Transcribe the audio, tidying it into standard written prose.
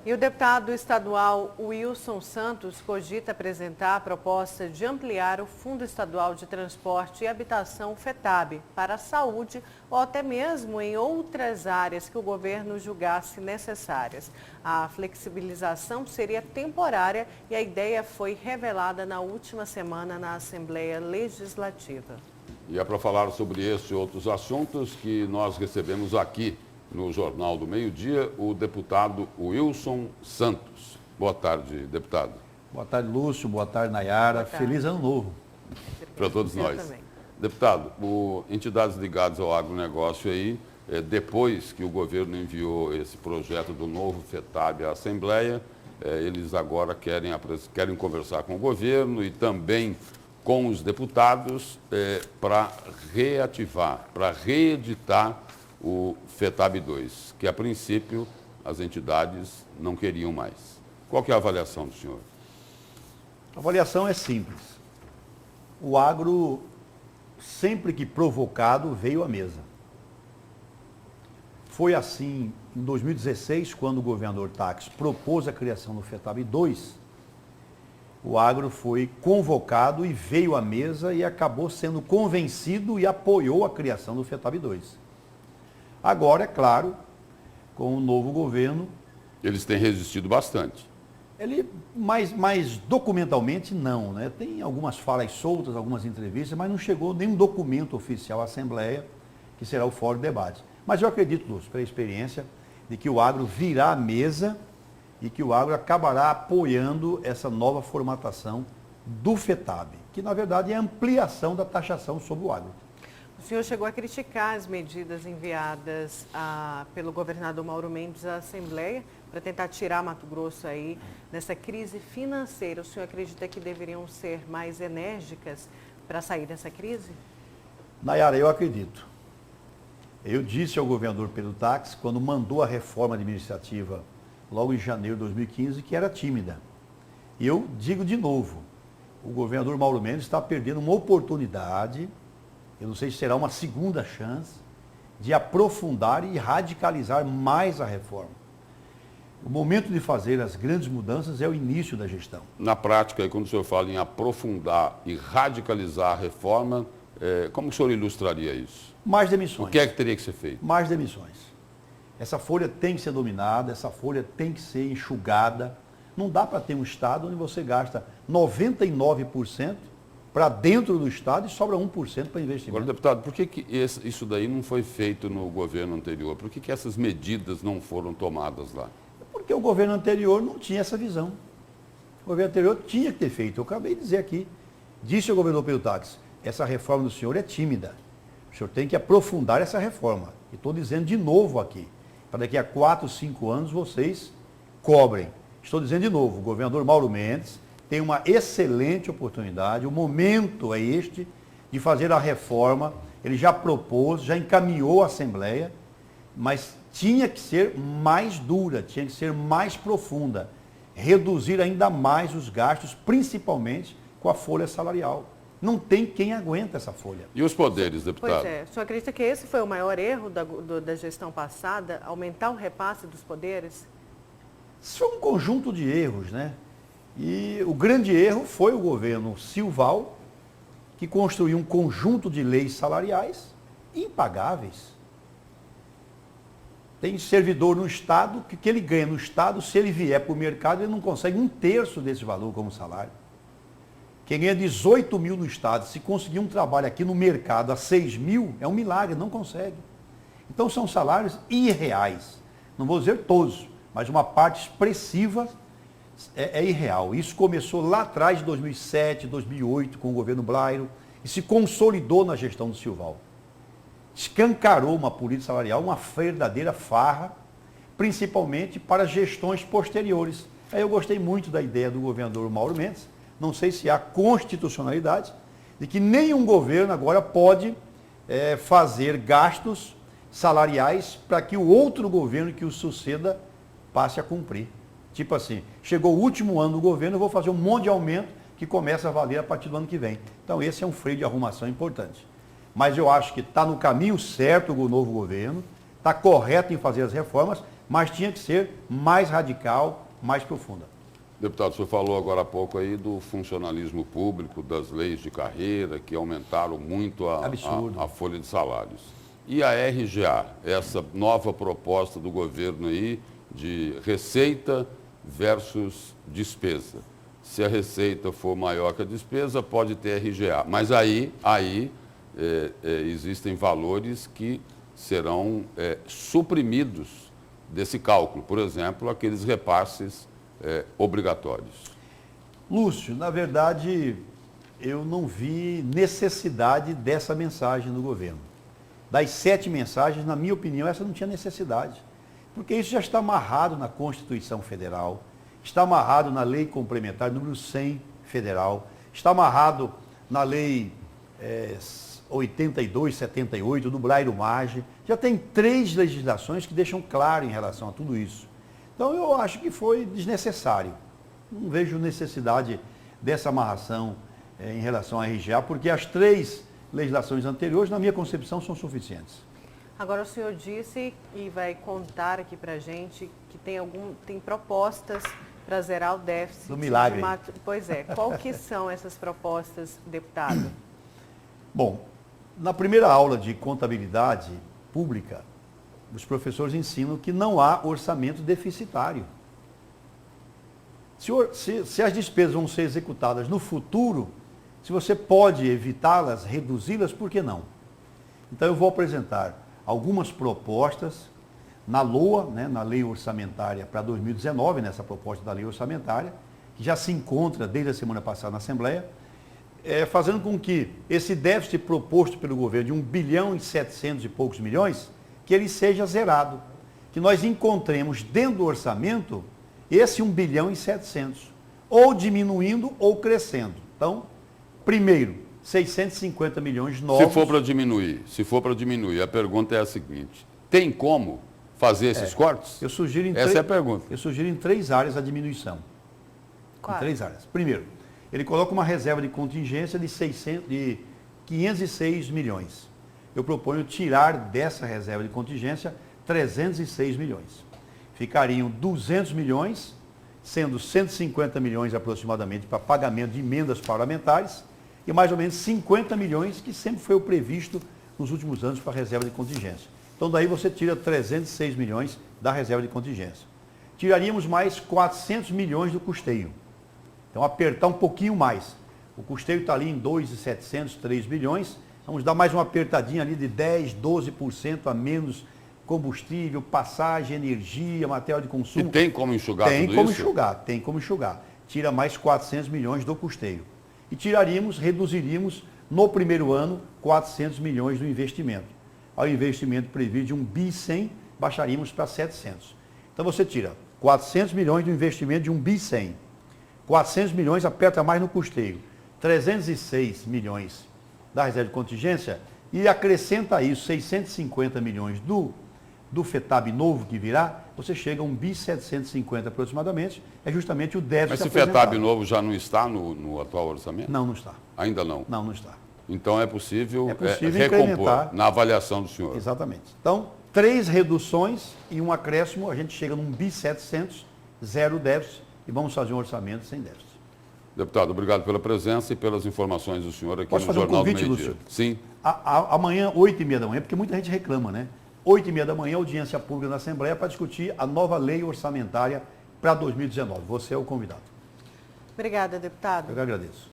E o deputado estadual Wilson Santos cogita apresentar a proposta de ampliar o Fundo Estadual de Transporte e Habitação, FETAB, para a saúde ou até mesmo em outras áreas que o governo julgasse necessárias. A flexibilização seria temporária e a ideia foi revelada na última semana na Assembleia Legislativa. E é para falar sobre esse e outros assuntos que nós recebemos aqui no Jornal do Meio-Dia, o deputado Wilson Santos. Boa tarde, deputado. Boa tarde, Lúcio. Boa tarde, Nayara. Boa tarde. Feliz Ano Novo. Para todos nós. Também. Deputado, entidades ligadas ao agronegócio aí, depois que o governo enviou esse projeto do novo FETAB à Assembleia, eles agora querem conversar com o governo e também com os deputados para reativar, para reeditar o FETAB 2, que a princípio as entidades não queriam mais. Qual que é a avaliação do senhor? A avaliação é simples. O agro, sempre que provocado, veio à mesa. Foi assim em 2016, quando o governador Táxi propôs a criação do FETAB 2, o agro foi convocado e veio à mesa e acabou sendo convencido e apoiou a criação do FETAB 2. Agora, é claro, com o novo governo... Eles têm resistido bastante. Mas documentalmente não, né? Tem algumas falas soltas, algumas entrevistas, mas não chegou nenhum documento oficial à Assembleia, que será o fórum de debate. Mas eu acredito, Lúcio, pela experiência, de que o agro virá à mesa e que o agro acabará apoiando essa nova formatação do FETAB, que na verdade é a ampliação da taxação sobre o agro. O senhor chegou a criticar as medidas enviadas pelo governador Mauro Mendes à Assembleia para tentar tirar Mato Grosso aí dessa crise financeira. O senhor acredita que deveriam ser mais enérgicas para sair dessa crise? Nayara, eu acredito. Eu disse ao governador Pedro Táxi, quando mandou a reforma administrativa logo em janeiro de 2015, que era tímida. E eu digo de novo, o governador Mauro Mendes está perdendo uma oportunidade, eu não sei se será uma segunda chance, de aprofundar e radicalizar mais a reforma. O momento de fazer as grandes mudanças é o início da gestão. Na prática, quando o senhor fala em aprofundar e radicalizar a reforma, como o senhor ilustraria isso? Mais demissões. O que é que teria que ser feito? Mais demissões. Essa folha tem que ser dominada, essa folha tem que ser enxugada. Não dá para ter um Estado onde você gasta 99% para dentro do Estado e sobra 1% para investimento. Agora, deputado, por que isso daí não foi feito no governo anterior? Por que essas medidas não foram tomadas lá? Porque o governo anterior não tinha essa visão. O governo anterior tinha que ter feito. Eu acabei de dizer aqui. Disse ao governador Pedro Táxi, essa reforma do senhor é tímida. O senhor tem que aprofundar essa reforma. E estou dizendo de novo aqui, para daqui a 4, 5 anos vocês cobrem. Estou dizendo de novo, o governador Mauro Mendes tem uma excelente oportunidade, o momento é este de fazer a reforma, ele já propôs, já encaminhou à Assembleia, mas tinha que ser mais dura, tinha que ser mais profunda, reduzir ainda mais os gastos, principalmente com a folha salarial. Não tem quem aguenta essa folha. E os poderes, deputado? Pois é, o senhor acredita que esse foi o maior erro da gestão passada, aumentar o repasse dos poderes? Isso foi um conjunto de erros, né? E o grande erro foi o governo Silval, que construiu um conjunto de leis salariais impagáveis. Tem servidor no Estado, que o que ele ganha no Estado, se ele vier para o mercado, ele não consegue 1/3 desse valor como salário. Quem ganha 18 mil no Estado, se conseguir um trabalho aqui no mercado a 6 mil, é um milagre, não consegue. Então são salários irreais. Não vou dizer todos, mas uma parte expressiva é irreal. Isso começou lá atrás, de 2007, 2008, com o governo Blairo, e se consolidou na gestão do Silval. Escancarou uma política salarial, uma verdadeira farra, principalmente para gestões posteriores. Aí eu gostei muito da ideia do governador Mauro Mendes, não sei se há constitucionalidade, de que nenhum governo agora pode fazer gastos salariais para que o outro governo que o suceda passe a cumprir. Tipo assim, chegou o último ano do governo, eu vou fazer um monte de aumento que começa a valer a partir do ano que vem. Então esse é um freio de arrumação importante. Mas eu acho que está no caminho certo o novo governo, está correto em fazer as reformas, mas tinha que ser mais radical, mais profunda. Deputado, o senhor falou agora há pouco aí do funcionalismo público, das leis de carreira, que aumentaram muito a folha de salários. E a RGA, essa nova proposta do governo aí de receita versus despesa. Se a receita for maior que a despesa, pode ter RGA. Mas aí existem valores que serão suprimidos desse cálculo. Por exemplo, aqueles repasses obrigatórios. Lúcio, na verdade, eu não vi necessidade dessa mensagem do governo. Das 7 mensagens, na minha opinião, essa não tinha necessidade. Porque isso já está amarrado na Constituição Federal, está amarrado na Lei Complementar número 100 Federal, está amarrado na Lei 8278 do Blairo Maggi. Já tem 3 legislações que deixam claro em relação a tudo isso. Então eu acho que foi desnecessário. Não vejo necessidade dessa amarração em relação à RGA, porque as 3 legislações anteriores, na minha concepção, são suficientes. Agora o senhor disse e vai contar aqui para a gente que tem propostas para zerar o déficit. Do milagre. Pois é. Qual que são essas propostas, deputado? Bom, na primeira aula de contabilidade pública, os professores ensinam que não há orçamento deficitário. Se as despesas vão ser executadas no futuro, se você pode evitá-las, reduzi-las, por que não? Então eu vou apresentar algumas propostas na LOA, na Lei Orçamentária para 2019, nessa proposta da Lei Orçamentária, que já se encontra desde a semana passada na Assembleia, fazendo com que esse déficit proposto pelo governo de 1 bilhão e 700 e poucos milhões, que ele seja zerado. Que nós encontremos dentro do orçamento esse 1 bilhão e 700, ou diminuindo ou crescendo. Então, primeiro, 650 milhões novos. Se for para diminuir, a pergunta é a seguinte: tem como fazer esses cortes? Essa é a pergunta. Eu sugiro em 3 áreas a diminuição. Qual? Em 3 áreas. Primeiro, ele coloca uma reserva de contingência de 506 milhões. Eu proponho tirar dessa reserva de contingência 306 milhões. Ficariam 200 milhões, sendo 150 milhões aproximadamente para pagamento de emendas parlamentares e mais ou menos 50 milhões, que sempre foi o previsto nos últimos anos para a reserva de contingência. Então daí você tira 306 milhões da reserva de contingência. Tiraríamos mais 400 milhões do custeio. Então apertar um pouquinho mais. O custeio está ali em 2.700, 3 bilhões. Vamos dar mais uma apertadinha ali de 10%, 12% a menos combustível, passagem, energia, material de consumo. E tem como enxugar tudo isso? Tem como enxugar. Tira mais 400 milhões do custeio. E reduziríamos no primeiro ano 400 milhões do investimento. Ao investimento previsto de 1 bi 100, baixaríamos para 700. Então você tira 400 milhões do investimento de 1 bi 100. 400 milhões aperta mais no custeio. 306 milhões da reserva de contingência e acrescenta isso 650 milhões do FETAB novo que virá, você chega a 1 bi 750 aproximadamente, é justamente o déficit. Mas esse FETAB novo já não está no atual orçamento? Não, não está. Ainda não? Não, não está. Então é possível recompor na avaliação do senhor. Exatamente. Então, 3 reduções e um acréscimo, a gente chega num bi 700, zero déficit, e vamos fazer um orçamento sem déficit. Deputado, obrigado pela presença e pelas informações do senhor aqui Posso no fazer Jornal um convite, do Meio-Dia. Lúcio? Sim. Amanhã, 8h30 da manhã, porque muita gente reclama, né? 8h30 da manhã, audiência pública na Assembleia para discutir a nova lei orçamentária para 2019. Você é o convidado. Obrigada, deputado. Eu que agradeço.